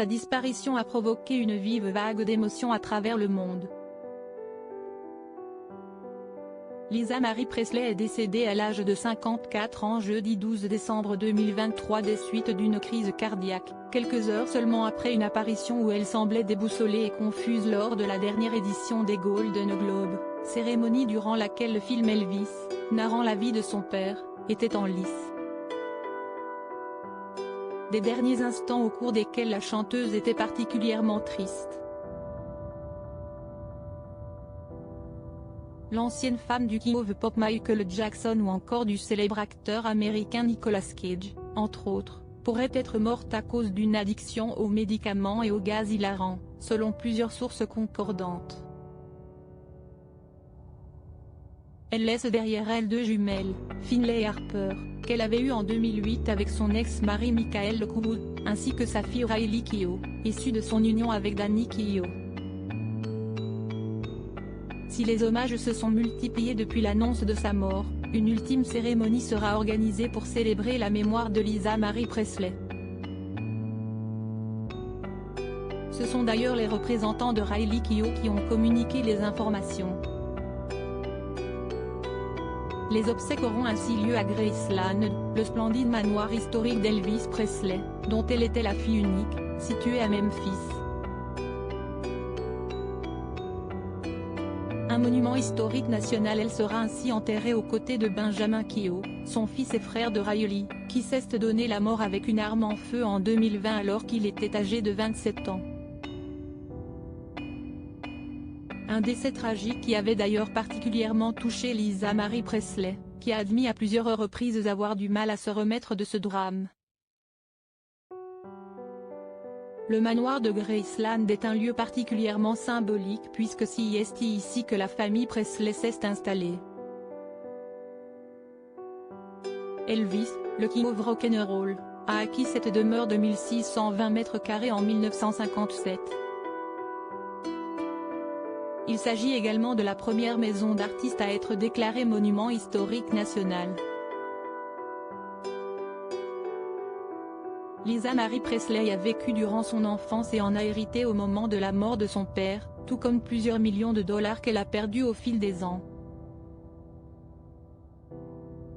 sa disparition a provoqué une vive vague d'émotions à travers le monde. Lisa Marie Presley est décédée à l'âge de 54 ans jeudi 12 décembre 2023 des suites d'une crise cardiaque, quelques heures seulement après une apparition où elle semblait déboussolée et confuse lors de la dernière édition des Golden Globes, cérémonie durant laquelle le film Elvis, narrant la vie de son père, était en lice. Des derniers instants au cours desquels la chanteuse était particulièrement triste. L'ancienne femme du king of pop Michael Jackson ou encore du célèbre acteur américain Nicolas Cage, entre autres, pourrait être morte à cause d'une addiction aux médicaments et aux gaz hilarants, selon plusieurs sources concordantes. Elle laisse derrière elle deux jumelles, Finlay et Harper, qu'elle avait eues en 2008 avec son ex-mari Michael Lockwood, ainsi que sa fille Riley Keough, issue de son union avec Danny Keough. Si les hommages se sont multipliés depuis l'annonce de sa mort, une ultime cérémonie sera organisée pour célébrer la mémoire de Lisa Marie Presley. Ce sont d'ailleurs les représentants de Riley Keough qui ont communiqué les informations. Les obsèques auront ainsi lieu à Graceland, le splendide manoir historique d'Elvis Presley, dont elle était la fille unique, situé à Memphis. Un monument historique national. Elle sera ainsi enterrée aux côtés de Benjamin Keough, son fils et frère de Riley, qui s'est donné la mort avec une arme en feu en 2020 alors qu'il était âgé de 27 ans. Un décès tragique qui avait d'ailleurs particulièrement touché Lisa Marie Presley, qui a admis à plusieurs reprises avoir du mal à se remettre de ce drame. Le manoir de Graceland est un lieu particulièrement symbolique puisque c'est ici que la famille Presley s'est installée. Elvis, le king of rock'n'roll, a acquis cette demeure de 1620 mètres carrés en 1957. Il s'agit également de la première maison d'artistes à être déclarée monument historique national. Lisa Marie Presley a vécu durant son enfance et en a hérité au moment de la mort de son père, tout comme plusieurs millions de dollars qu'elle a perdus au fil des ans.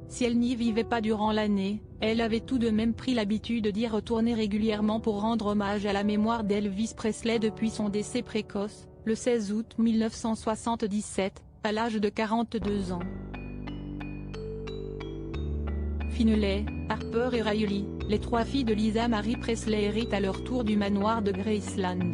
Si elle n'y vivait pas durant l'année, elle avait tout de même pris l'habitude d'y retourner régulièrement pour rendre hommage à la mémoire d'Elvis Presley depuis son décès précoce, le 16 août 1977, à l'âge de 42 ans. Finlay, Harper et Riley, les trois filles de Lisa Marie Presley héritent à leur tour du manoir de Graceland.